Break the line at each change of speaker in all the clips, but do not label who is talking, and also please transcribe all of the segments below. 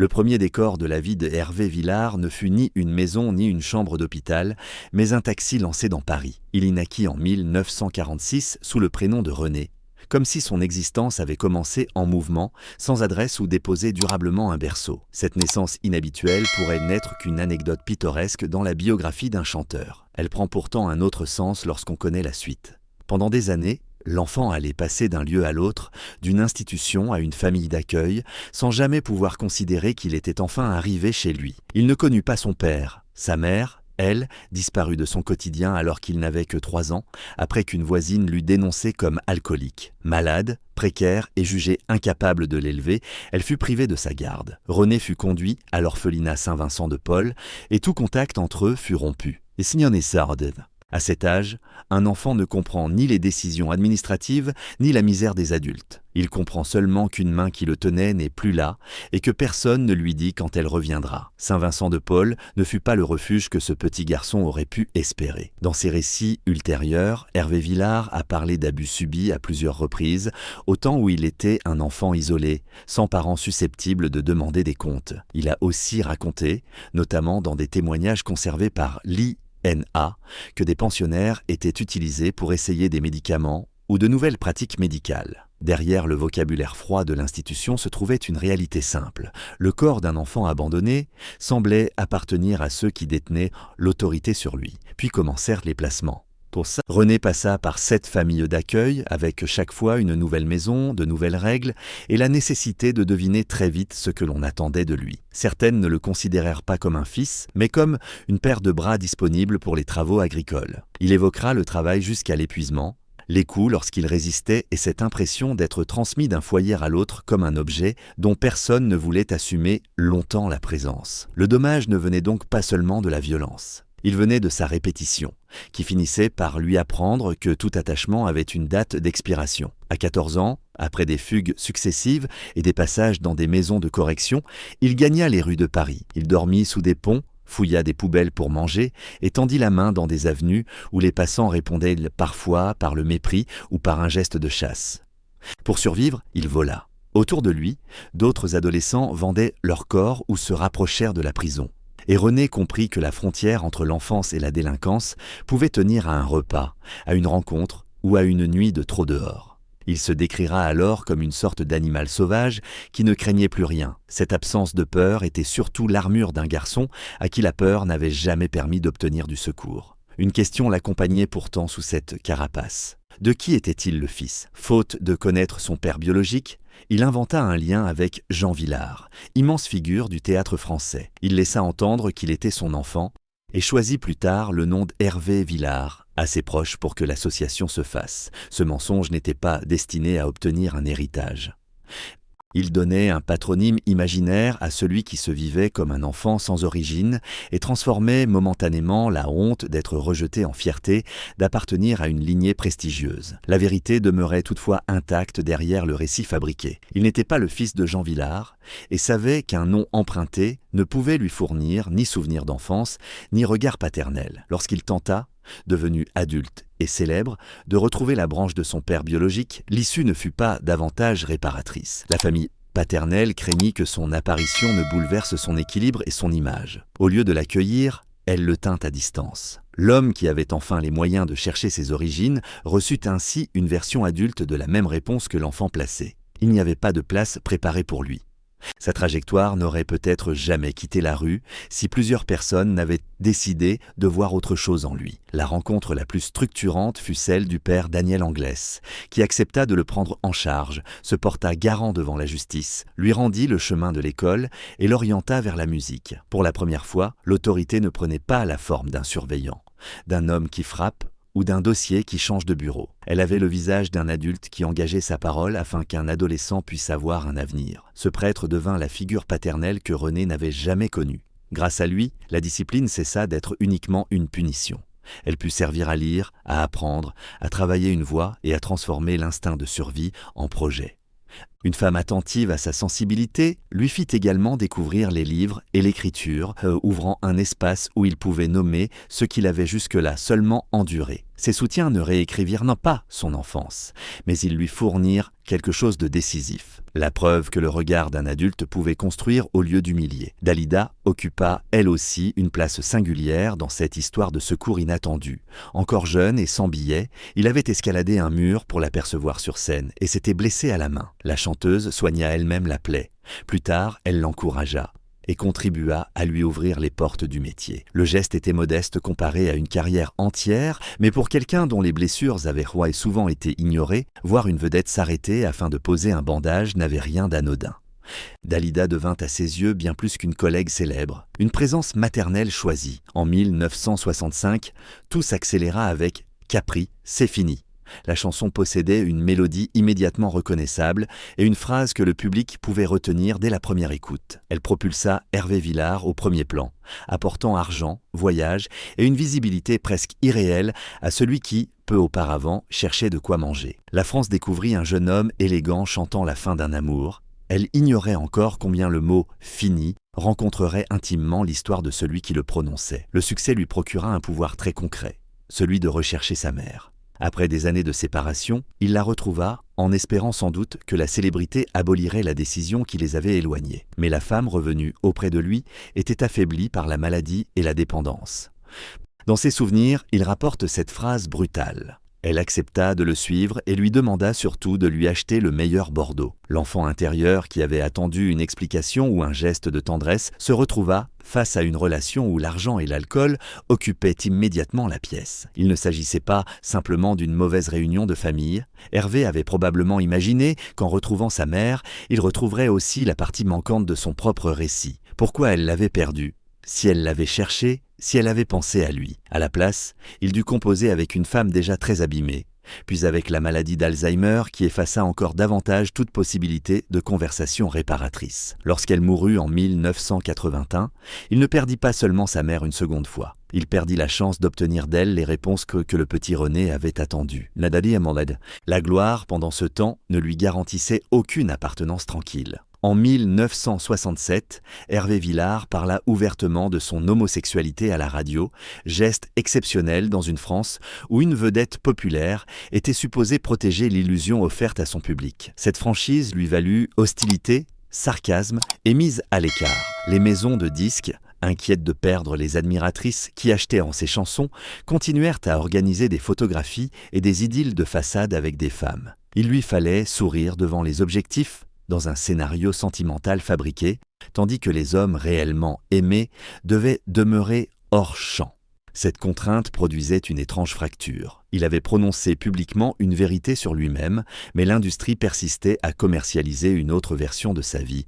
Le premier décor de la vie de Hervé Villard ne fut ni une maison ni une chambre d'hôpital, mais un taxi lancé dans Paris. Il y naquit en 1946 sous le prénom de René, comme si son existence avait commencé en mouvement, sans adresse ou déposé durablement un berceau. Cette naissance inhabituelle pourrait n'être qu'une anecdote pittoresque dans la biographie d'un chanteur. Elle prend pourtant un autre sens lorsqu'on connaît la suite. Pendant des années, l'enfant allait passer d'un lieu à l'autre, d'une institution à une famille d'accueil, sans jamais pouvoir considérer qu'il était enfin arrivé chez lui. Il ne connut pas son père, sa mère, elle, disparue de son quotidien alors qu'il n'avait que 3 ans, après qu'une voisine l'eût dénoncé comme alcoolique. Malade, précaire et jugée incapable de l'élever, elle fut privée de sa garde. René fut conduit à l'orphelinat Saint-Vincent de Paul et tout contact entre eux fut rompu. Et signonné sarde. À cet âge, un enfant ne comprend ni les décisions administratives ni la misère des adultes. Il comprend seulement qu'une main qui le tenait n'est plus là et que personne ne lui dit quand elle reviendra. Saint-Vincent de Paul ne fut pas le refuge que ce petit garçon aurait pu espérer. Dans ses récits ultérieurs, Hervé Villard a parlé d'abus subis à plusieurs reprises, au temps où il était un enfant isolé, sans parents susceptibles de demander des comptes. Il a aussi raconté, notamment dans des témoignages conservés par l'INA, que des pensionnaires étaient utilisés pour essayer des médicaments ou de nouvelles pratiques médicales. Derrière le vocabulaire froid de l'institution se trouvait une réalité simple. Le corps d'un enfant abandonné semblait appartenir à ceux qui détenaient l'autorité sur lui. Puis commencèrent les placements. Pour ça, René passa par 7 familles d'accueil, avec chaque fois une nouvelle maison, de nouvelles règles, et la nécessité de deviner très vite ce que l'on attendait de lui. Certaines ne le considérèrent pas comme un fils, mais comme une paire de bras disponibles pour les travaux agricoles. Il évoquera le travail jusqu'à l'épuisement, les coups lorsqu'il résistait et cette impression d'être transmis d'un foyer à l'autre comme un objet dont personne ne voulait assumer longtemps la présence. Le dommage ne venait donc pas seulement de la violence. Il venait de sa répétition, qui finissait par lui apprendre que tout attachement avait une date d'expiration. À 14 ans, après des fugues successives et des passages dans des maisons de correction, il gagna les rues de Paris. Il dormit sous des ponts, fouilla des poubelles pour manger et tendit la main dans des avenues où les passants répondaient parfois par le mépris ou par un geste de chasse. Pour survivre, il vola. Autour de lui, d'autres adolescents vendaient leur corps ou se rapprochèrent de la prison. Et René comprit que la frontière entre l'enfance et la délinquance pouvait tenir à un repas, à une rencontre ou à une nuit de trop dehors. Il se décrira alors comme une sorte d'animal sauvage qui ne craignait plus rien. Cette absence de peur était surtout l'armure d'un garçon à qui la peur n'avait jamais permis d'obtenir du secours. Une question l'accompagnait pourtant sous cette carapace. De qui était-il le fils? Faute de connaître son père biologique, il inventa un lien avec Jean Villard, immense figure du théâtre français. Il laissa entendre qu'il était son enfant et choisit plus tard le nom d'Hervé Villard, assez proche pour que l'association se fasse. Ce mensonge n'était pas destiné à obtenir un héritage. Il donnait un patronyme imaginaire à celui qui se vivait comme un enfant sans origine et transformait momentanément la honte d'être rejeté en fierté d'appartenir à une lignée prestigieuse. La vérité demeurait toutefois intacte derrière le récit fabriqué. Il n'était pas le fils de Jean Villard et savait qu'un nom emprunté ne pouvait lui fournir ni souvenir d'enfance, ni regard paternel. Lorsqu'il tenta, devenu adulte et célèbre, de retrouver la branche de son père biologique, l'issue ne fut pas davantage réparatrice. La famille paternelle craignit que son apparition ne bouleverse son équilibre et son image. Au lieu de l'accueillir, elle le tint à distance. L'homme qui avait enfin les moyens de chercher ses origines reçut ainsi une version adulte de la même réponse que l'enfant placé. Il n'y avait pas de place préparée pour lui. Sa trajectoire n'aurait peut-être jamais quitté la rue si plusieurs personnes n'avaient décidé de voir autre chose en lui. La rencontre la plus structurante fut celle du père Daniel Anglès, qui accepta de le prendre en charge, se porta garant devant la justice, lui rendit le chemin de l'école et l'orienta vers la musique. Pour la première fois, l'autorité ne prenait pas la forme d'un surveillant, d'un homme qui frappe ou d'un dossier qui change de bureau. Elle avait le visage d'un adulte qui engageait sa parole afin qu'un adolescent puisse avoir un avenir. Ce prêtre devint la figure paternelle que René n'avait jamais connue. Grâce à lui, la discipline cessa d'être uniquement une punition. Elle put servir à lire, à apprendre, à travailler une voie et à transformer l'instinct de survie en projet. Une femme attentive à sa sensibilité lui fit également découvrir les livres et l'écriture, ouvrant un espace où il pouvait nommer ce qu'il avait jusque-là seulement enduré. Ses soutiens ne réécrivirent non pas son enfance, mais ils lui fournirent quelque chose de décisif. La preuve que le regard d'un adulte pouvait construire au lieu d'humilier. Dalida occupa, elle aussi, une place singulière dans cette histoire de secours inattendu. Encore jeune et sans billet, il avait escaladé un mur pour l'apercevoir sur scène et s'était blessé à la main. La chanteuse soigna elle-même la plaie. Plus tard, elle l'encouragea et contribua à lui ouvrir les portes du métier. Le geste était modeste comparé à une carrière entière, mais pour quelqu'un dont les blessures avaient souvent été ignorées, voir une vedette s'arrêter afin de poser un bandage n'avait rien d'anodin. Dalida devint à ses yeux bien plus qu'une collègue célèbre, une présence maternelle choisie. En 1965, tout s'accéléra avec « Capri, c'est fini ». La chanson possédait une mélodie immédiatement reconnaissable et une phrase que le public pouvait retenir dès la première écoute. Elle propulsa Hervé Villard au premier plan, apportant argent, voyage et une visibilité presque irréelle à celui qui, peu auparavant, cherchait de quoi manger. La France découvrit un jeune homme élégant chantant la fin d'un amour. Elle ignorait encore combien le mot « fini » rencontrerait intimement l'histoire de celui qui le prononçait. Le succès lui procura un pouvoir très concret, celui de rechercher sa mère. Après des années de séparation, il la retrouva, en espérant sans doute que la célébrité abolirait la décision qui les avait éloignés. Mais la femme revenue auprès de lui était affaiblie par la maladie et la dépendance. Dans ses souvenirs, il rapporte cette phrase brutale. Elle accepta de le suivre et lui demanda surtout de lui acheter le meilleur Bordeaux. L'enfant intérieur, qui avait attendu une explication ou un geste de tendresse, se retrouva face à une relation où l'argent et l'alcool occupaient immédiatement la pièce. Il ne s'agissait pas simplement d'une mauvaise réunion de famille. Hervé avait probablement imaginé qu'en retrouvant sa mère, il retrouverait aussi la partie manquante de son propre récit. Pourquoi elle l'avait perdu ? Si elle l'avait cherché, si elle avait pensé à lui. À la place, il dut composer avec une femme déjà très abîmée, puis avec la maladie d'Alzheimer qui effaça encore davantage toute possibilité de conversation réparatrice. Lorsqu'elle mourut en 1981, il ne perdit pas seulement sa mère une seconde fois. Il perdit la chance d'obtenir d'elle les réponses que le petit René avait attendues. La gloire, pendant ce temps, ne lui garantissait aucune appartenance tranquille. En 1967, Hervé Villard parla ouvertement de son homosexualité à la radio, geste exceptionnel dans une France où une vedette populaire était supposée protéger l'illusion offerte à son public. Cette franchise lui valut hostilité, sarcasme et mise à l'écart. Les maisons de disques, inquiètes de perdre les admiratrices qui achetaient en ses chansons, continuèrent à organiser des photographies et des idylles de façade avec des femmes. Il lui fallait sourire devant les objectifs, dans un scénario sentimental fabriqué, tandis que les hommes réellement aimés devaient demeurer hors champ. Cette contrainte produisait une étrange fracture. Il avait prononcé publiquement une vérité sur lui-même, mais l'industrie persistait à commercialiser une autre version de sa vie.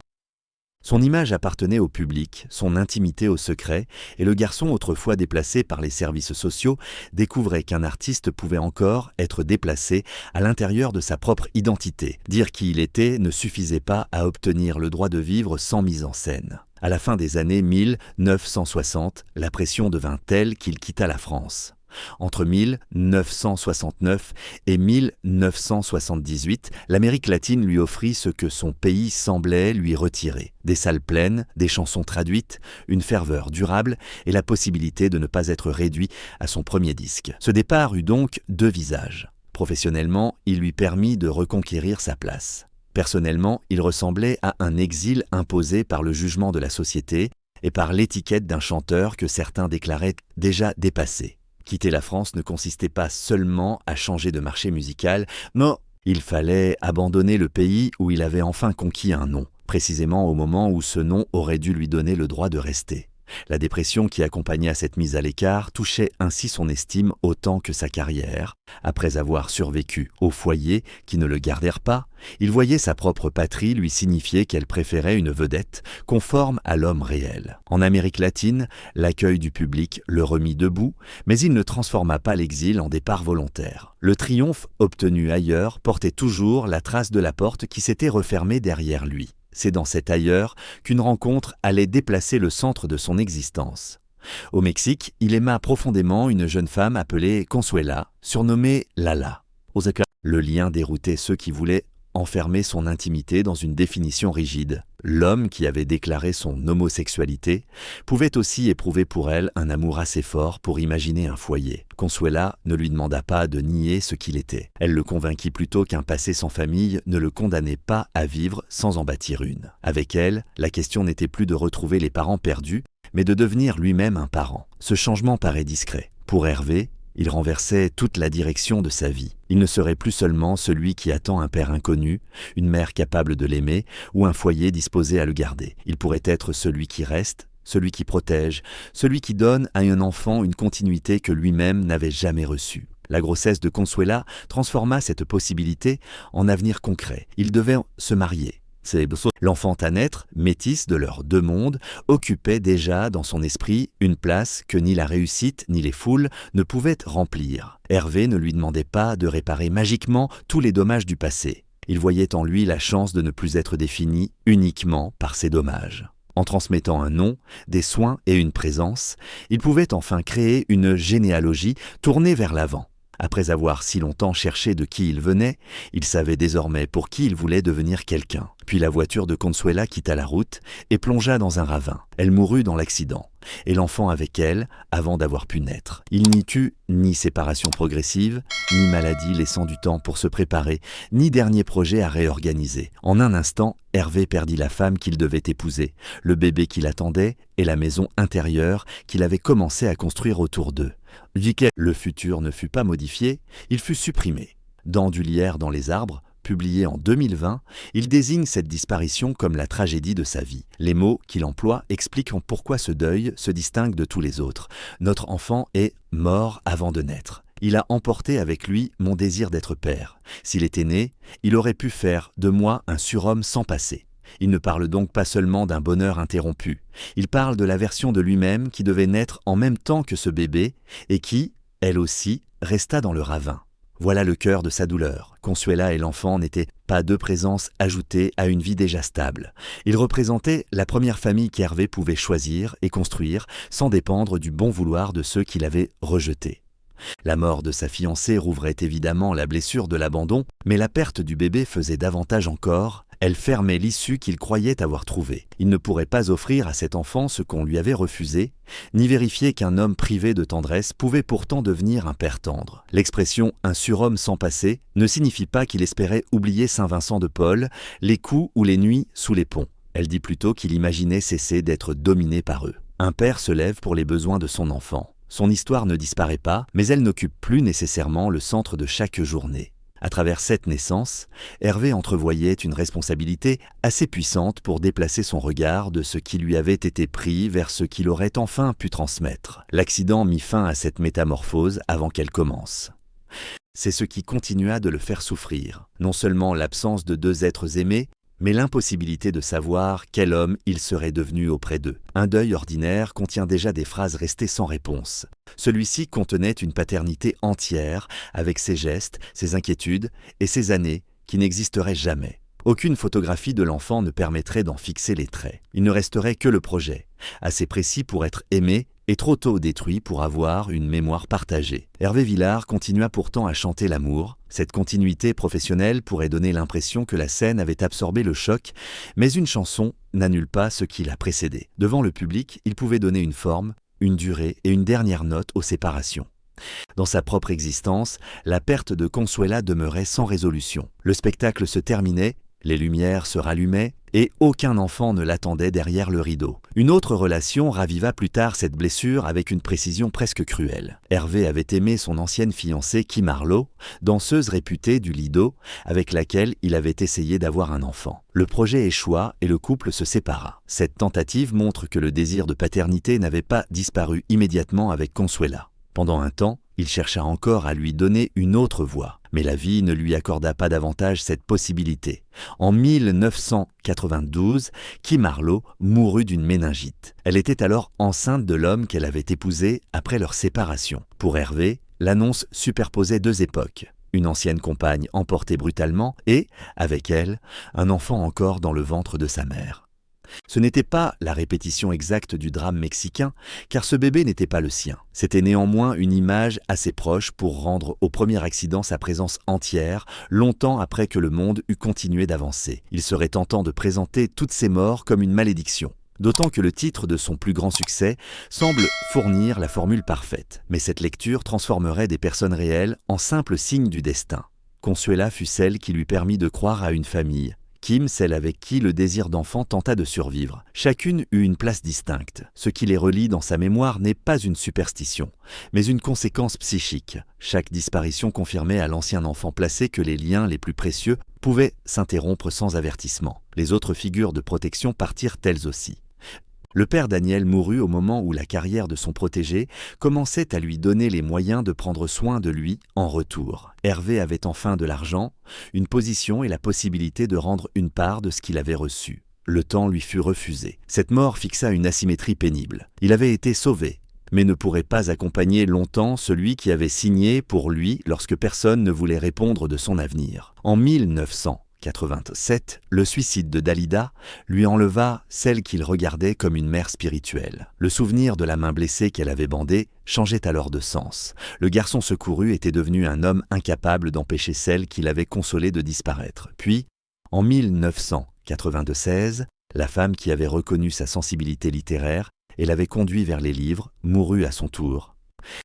Son image appartenait au public, son intimité au secret, et le garçon autrefois déplacé par les services sociaux découvrait qu'un artiste pouvait encore être déplacé à l'intérieur de sa propre identité. Dire qui il était ne suffisait pas à obtenir le droit de vivre sans mise en scène. À la fin des années 1960, la pression devint telle qu'il quitta la France. Entre 1969 et 1978, l'Amérique latine lui offrit ce que son pays semblait lui retirer. Des salles pleines, des chansons traduites, une ferveur durable et la possibilité de ne pas être réduit à son premier disque. Ce départ eut donc deux visages. Professionnellement, il lui permit de reconquérir sa place. Personnellement, il ressemblait à un exil imposé par le jugement de la société et par l'étiquette d'un chanteur que certains déclaraient déjà dépassé. Quitter la France ne consistait pas seulement à changer de marché musical, non, il fallait abandonner le pays où il avait enfin conquis un nom, précisément au moment où ce nom aurait dû lui donner le droit de rester. La dépression qui accompagnait cette mise à l'écart touchait ainsi son estime autant que sa carrière. Après avoir survécu au foyer qui ne le gardèrent pas, il voyait sa propre patrie lui signifier qu'elle préférait une vedette conforme à l'homme réel. En Amérique latine, l'accueil du public le remit debout, mais il ne transforma pas l'exil en départ volontaire. Le triomphe obtenu ailleurs portait toujours la trace de la porte qui s'était refermée derrière lui. C'est dans cet ailleurs qu'une rencontre allait déplacer le centre de son existence. Au Mexique, il aima profondément une jeune femme appelée Consuela, surnommée Lala. Le lien déroutait ceux qui voulaient enfermé son intimité dans une définition rigide. L'homme qui avait déclaré son homosexualité pouvait aussi éprouver pour elle un amour assez fort pour imaginer un foyer. Consuela ne lui demanda pas de nier ce qu'il était. Elle le convainquit plutôt qu'un passé sans famille ne le condamnait pas à vivre sans en bâtir une. Avec elle, la question n'était plus de retrouver les parents perdus, mais de devenir lui-même un parent. Ce changement paraît discret. Pour Hervé, il renversait toute la direction de sa vie. Il ne serait plus seulement celui qui attend un père inconnu, une mère capable de l'aimer ou un foyer disposé à le garder. Il pourrait être celui qui reste, celui qui protège, celui qui donne à un enfant une continuité que lui-même n'avait jamais reçue. La grossesse de Consuela transforma cette possibilité en avenir concret. Ils devaient se marier. L'enfant à naître, métisse de leurs deux mondes, occupait déjà dans son esprit une place que ni la réussite ni les foules ne pouvaient remplir. Hervé ne lui demandait pas de réparer magiquement tous les dommages du passé. Il voyait en lui la chance de ne plus être défini uniquement par ses dommages. En transmettant un nom, des soins et une présence, il pouvait enfin créer une généalogie tournée vers l'avant. Après avoir si longtemps cherché de qui il venait, il savait désormais pour qui il voulait devenir quelqu'un. Puis la voiture de Consuela quitta la route et plongea dans un ravin. Elle mourut dans l'accident, et l'enfant avec elle avant d'avoir pu naître. Il n'y eut ni séparation progressive, ni maladie laissant du temps pour se préparer, ni dernier projet à réorganiser. En un instant, Hervé perdit la femme qu'il devait épouser, le bébé qu'il attendait et la maison intérieure qu'il avait commencé à construire autour d'eux. Duquel le futur ne fut pas modifié, il fut supprimé. Dans Du lierre dans les arbres, publié en 2020, il désigne cette disparition comme la tragédie de sa vie. Les mots qu'il emploie expliquent pourquoi ce deuil se distingue de tous les autres. Notre enfant est mort avant de naître. Il a emporté avec lui mon désir d'être père. S'il était né, il aurait pu faire de moi un surhomme sans passé. Il ne parle donc pas seulement d'un bonheur interrompu. Il parle de la version de lui-même qui devait naître en même temps que ce bébé et qui, elle aussi, resta dans le ravin. Voilà le cœur de sa douleur. Consuela et l'enfant n'étaient pas deux présences ajoutées à une vie déjà stable. Ils représentaient la première famille qu'Hervé pouvait choisir et construire sans dépendre du bon vouloir de ceux qui l'avaient rejeté. La mort de sa fiancée rouvrait évidemment la blessure de l'abandon, mais la perte du bébé faisait davantage encore. Elle fermait l'issue qu'il croyait avoir trouvée. Il ne pourrait pas offrir à cet enfant ce qu'on lui avait refusé, ni vérifier qu'un homme privé de tendresse pouvait pourtant devenir un père tendre. L'expression « un surhomme sans passé » ne signifie pas qu'il espérait oublier Saint-Vincent de Paul, les coups ou les nuits sous les ponts. Elle dit plutôt qu'il imaginait cesser d'être dominé par eux. Un père se lève pour les besoins de son enfant. Son histoire ne disparaît pas, mais elle n'occupe plus nécessairement le centre de chaque journée. À travers cette naissance, Hervé entrevoyait une responsabilité assez puissante pour déplacer son regard de ce qui lui avait été pris vers ce qu'il aurait enfin pu transmettre. L'accident mit fin à cette métamorphose avant qu'elle commence. C'est ce qui continua de le faire souffrir, non seulement l'absence de deux êtres aimés, mais l'impossibilité de savoir quel homme il serait devenu auprès d'eux. Un deuil ordinaire contient déjà des phrases restées sans réponse. Celui-ci contenait une paternité entière, avec ses gestes, ses inquiétudes et ses années qui n'existeraient jamais. Aucune photographie de l'enfant ne permettrait d'en fixer les traits. Il ne resterait que le projet, assez précis pour être aimé et trop tôt détruit pour avoir une mémoire partagée. Hervé Villard continua pourtant à chanter l'amour. Cette continuité professionnelle pourrait donner l'impression que la scène avait absorbé le choc, mais une chanson n'annule pas ce qui l'a précédé. Devant le public, il pouvait donner une forme, une durée et une dernière note aux séparations. Dans sa propre existence, la perte de Consuela demeurait sans résolution. Le spectacle se terminait, les lumières se rallumaient et aucun enfant ne l'attendait derrière le rideau. Une autre relation raviva plus tard cette blessure avec une précision presque cruelle. Hervé avait aimé son ancienne fiancée Kim Harlow, danseuse réputée du Lido, avec laquelle il avait essayé d'avoir un enfant. Le projet échoua et le couple se sépara. Cette tentative montre que le désir de paternité n'avait pas disparu immédiatement avec Consuela. Pendant un temps, il chercha encore à lui donner une autre voie, mais la vie ne lui accorda pas davantage cette possibilité. En 1992, Kim Harlow mourut d'une méningite. Elle était alors enceinte de l'homme qu'elle avait épousé après leur séparation. Pour Hervé, l'annonce superposait deux époques. Une ancienne compagne emportée brutalement et, avec elle, un enfant encore dans le ventre de sa mère. Ce n'était pas la répétition exacte du drame mexicain, car ce bébé n'était pas le sien. C'était néanmoins une image assez proche pour rendre au premier accident sa présence entière, longtemps après que le monde eût continué d'avancer. Il serait tentant de présenter toutes ces morts comme une malédiction. D'autant que le titre de son plus grand succès semble fournir la formule parfaite. Mais cette lecture transformerait des personnes réelles en simples signes du destin. Consuela fut celle qui lui permit de croire à une famille. Kim, celle avec qui le désir d'enfant tenta de survivre. Chacune eut une place distincte. Ce qui les relie dans sa mémoire n'est pas une superstition, mais une conséquence psychique. Chaque disparition confirmait à l'ancien enfant placé que les liens les plus précieux pouvaient s'interrompre sans avertissement. Les autres figures de protection partirent elles aussi. Le père Daniel mourut au moment où la carrière de son protégé commençait à lui donner les moyens de prendre soin de lui en retour. Hervé avait enfin de l'argent, une position et la possibilité de rendre une part de ce qu'il avait reçu. Le temps lui fut refusé. Cette mort fixa une asymétrie pénible. Il avait été sauvé, mais ne pourrait pas accompagner longtemps celui qui avait signé pour lui lorsque personne ne voulait répondre de son avenir. En 1987, le suicide de Dalida lui enleva celle qu'il regardait comme une mère spirituelle. Le souvenir de la main blessée qu'elle avait bandée changeait alors de sens. Le garçon secouru était devenu un homme incapable d'empêcher celle qu'il avait consolée de disparaître. Puis, en 1996, la femme qui avait reconnu sa sensibilité littéraire et l'avait conduit vers les livres mourut à son tour.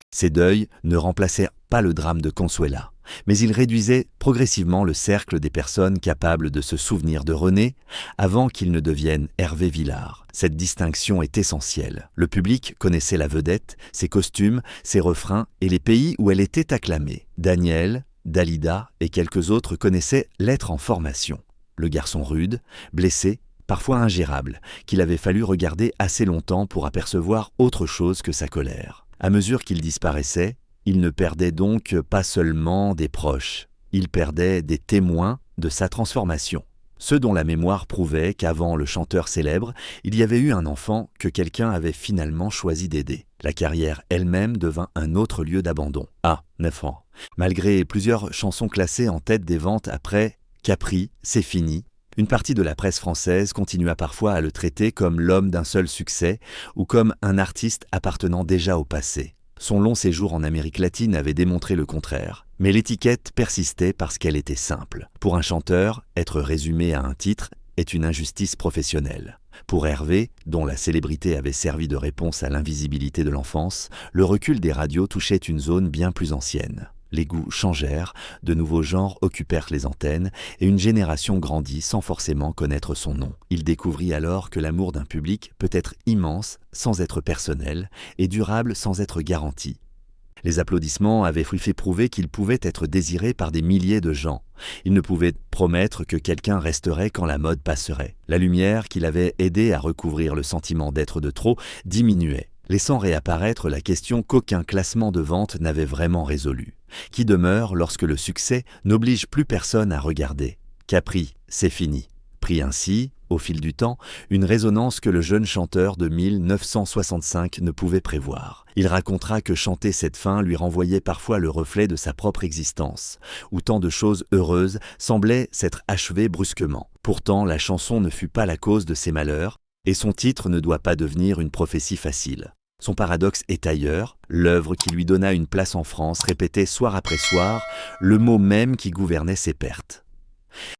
Ces deuils ne remplaçaient pas le drame de Consuela, mais ils réduisaient progressivement le cercle des personnes capables de se souvenir de René avant qu'il ne devienne Hervé Villard. Cette distinction est essentielle. Le public connaissait la vedette, ses costumes, ses refrains et les pays où elle était acclamée. Daniel, Dalida et quelques autres connaissaient l'être en formation. Le garçon rude, blessé, parfois ingérable, qu'il avait fallu regarder assez longtemps pour apercevoir autre chose que sa colère. À mesure qu'il disparaissait, il ne perdait donc pas seulement des proches, il perdait des témoins de sa transformation. Ceux dont la mémoire prouvait qu'avant le chanteur célèbre, il y avait eu un enfant que quelqu'un avait finalement choisi d'aider. La carrière elle-même devint un autre lieu d'abandon. À 9 ans. Malgré plusieurs chansons classées en tête des ventes après « Capri, c'est fini », une partie de la presse française continua parfois à le traiter comme l'homme d'un seul succès ou comme un artiste appartenant déjà au passé. Son long séjour en Amérique latine avait démontré le contraire. Mais l'étiquette persistait parce qu'elle était simple. Pour un chanteur, être résumé à un titre est une injustice professionnelle. Pour Hervé, dont la célébrité avait servi de réponse à l'invisibilité de l'enfance, le recul des radios touchait une zone bien plus ancienne. Les goûts changèrent, de nouveaux genres occupèrent les antennes et une génération grandit sans forcément connaître son nom. Il découvrit alors que l'amour d'un public peut être immense sans être personnel et durable sans être garanti. Les applaudissements avaient fait prouver qu'il pouvait être désiré par des milliers de gens. Il ne pouvait promettre que quelqu'un resterait quand la mode passerait. La lumière qui l'avait aidé à recouvrir le sentiment d'être de trop diminuait, laissant réapparaître la question qu'aucun classement de vente n'avait vraiment résolue. Qui demeure lorsque le succès n'oblige plus personne à regarder. Capri, c'est fini. Prit ainsi, au fil du temps, une résonance que le jeune chanteur de 1965 ne pouvait prévoir. Il racontera que chanter cette fin lui renvoyait parfois le reflet de sa propre existence, où tant de choses heureuses semblaient s'être achevées brusquement. Pourtant, la chanson ne fut pas la cause de ses malheurs, et son titre ne doit pas devenir une prophétie facile. Son paradoxe est ailleurs, l'œuvre qui lui donna une place en France répétait soir après soir le mot même qui gouvernait ses pertes.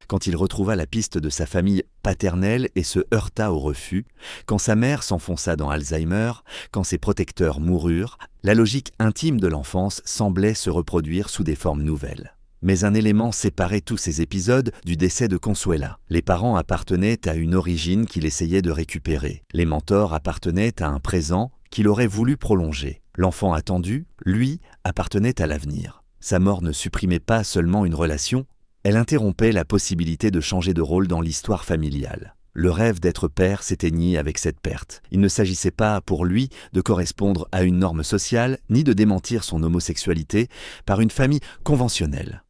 Quand il retrouva la piste de sa famille paternelle et se heurta au refus, quand sa mère s'enfonça dans Alzheimer, quand ses protecteurs moururent, la logique intime de l'enfance semblait se reproduire sous des formes nouvelles. Mais un élément séparait tous ces épisodes du décès de Consuela. Les parents appartenaient à une origine qu'il essayait de récupérer. Les mentors appartenaient à un présent qu'il aurait voulu prolonger. L'enfant attendu, lui, appartenait à l'avenir. Sa mort ne supprimait pas seulement une relation, elle interrompait la possibilité de changer de rôle dans l'histoire familiale. Le rêve d'être père s'éteignit avec cette perte. Il ne s'agissait pas, pour lui, de correspondre à une norme sociale, ni de démentir son homosexualité par une famille conventionnelle.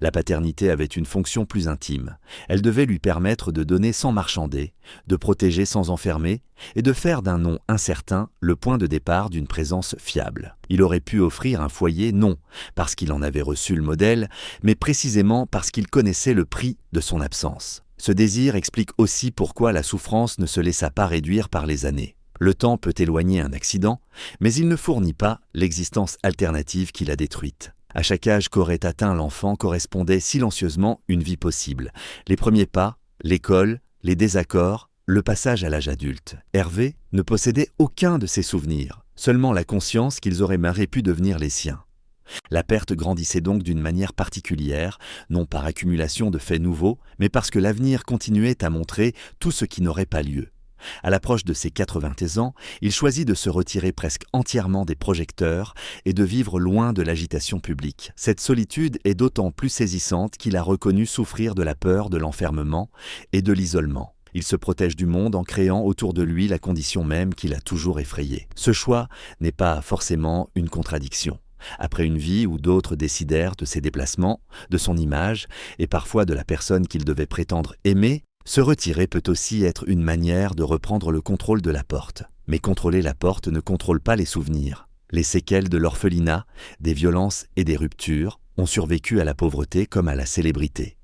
La paternité avait une fonction plus intime. Elle devait lui permettre de donner sans marchander, de protéger sans enfermer, et de faire d'un nom incertain le point de départ d'une présence fiable. Il aurait pu offrir un foyer, non parce qu'il en avait reçu le modèle, mais précisément parce qu'il connaissait le prix de son absence. Ce désir explique aussi pourquoi la souffrance ne se laissa pas réduire par les années. Le temps peut éloigner un accident, mais il ne fournit pas l'existence alternative qui l'a détruite. À chaque âge qu'aurait atteint l'enfant correspondait silencieusement une vie possible. Les premiers pas, l'école, les désaccords, le passage à l'âge adulte. Hervé ne possédait aucun de ces souvenirs, seulement la conscience qu'ils auraient marré pu devenir les siens. La perte grandissait donc d'une manière particulière, non par accumulation de faits nouveaux, mais parce que l'avenir continuait à montrer tout ce qui n'aurait pas lieu. À l'approche de ses 80 ans, il choisit de se retirer presque entièrement des projecteurs et de vivre loin de l'agitation publique. Cette solitude est d'autant plus saisissante qu'il a reconnu souffrir de la peur de l'enfermement et de l'isolement. Il se protège du monde en créant autour de lui la condition même qui l'a toujours effrayé. Ce choix n'est pas forcément une contradiction. Après une vie où d'autres décidèrent de ses déplacements, de son image et parfois de la personne qu'il devait prétendre aimer, se retirer peut aussi être une manière de reprendre le contrôle de la porte. Mais contrôler la porte ne contrôle pas les souvenirs. Les séquelles de l'orphelinat, des violences et des ruptures ont survécu à la pauvreté comme à la célébrité.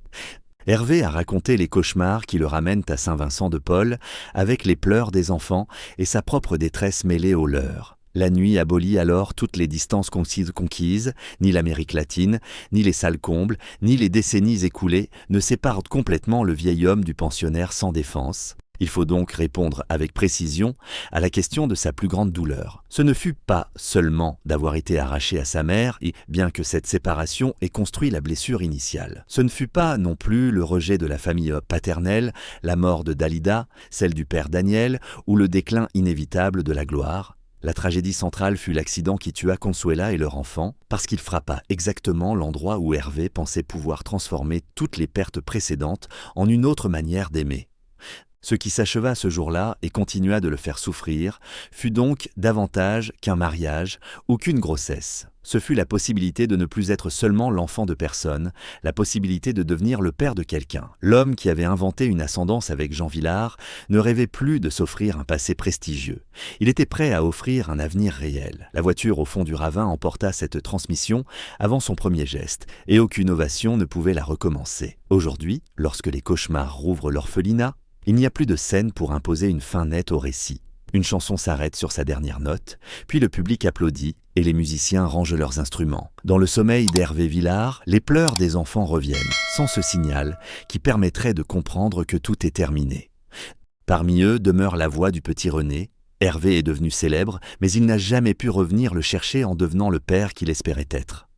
Hervé a raconté les cauchemars qui le ramènent à Saint-Vincent-de-Paul avec les pleurs des enfants et sa propre détresse mêlée aux leurs. La nuit abolit alors toutes les distances conquises, ni l'Amérique latine, ni les salles combles, ni les décennies écoulées ne séparent complètement le vieil homme du pensionnaire sans défense. Il faut donc répondre avec précision à la question de sa plus grande douleur. Ce ne fut pas seulement d'avoir été arraché à sa mère, et bien que cette séparation ait construit la blessure initiale. Ce ne fut pas non plus le rejet de la famille paternelle, la mort de Dalida, celle du père Daniel, ou le déclin inévitable de la gloire. La tragédie centrale fut l'accident qui tua Consuela et leur enfant, parce qu'il frappa exactement l'endroit où Hervé pensait pouvoir transformer toutes les pertes précédentes en une autre manière d'aimer. Ce qui s'acheva ce jour-là et continua de le faire souffrir fut donc davantage qu'un mariage ou qu'une grossesse. Ce fut la possibilité de ne plus être seulement l'enfant de personne, la possibilité de devenir le père de quelqu'un. L'homme qui avait inventé une ascendance avec Jean Vilar ne rêvait plus de s'offrir un passé prestigieux. Il était prêt à offrir un avenir réel. La voiture au fond du ravin emporta cette transmission avant son premier geste, et aucune ovation ne pouvait la recommencer. Aujourd'hui, lorsque les cauchemars rouvrent l'orphelinat, il n'y a plus de scène pour imposer une fin nette au récit. Une chanson s'arrête sur sa dernière note, puis le public applaudit et les musiciens rangent leurs instruments. Dans le sommeil d'Hervé Vilar, les pleurs des enfants reviennent, sans ce signal qui permettrait de comprendre que tout est terminé. Parmi eux demeure la voix du petit René. Hervé est devenu célèbre, mais il n'a jamais pu revenir le chercher en devenant le père qu'il espérait être.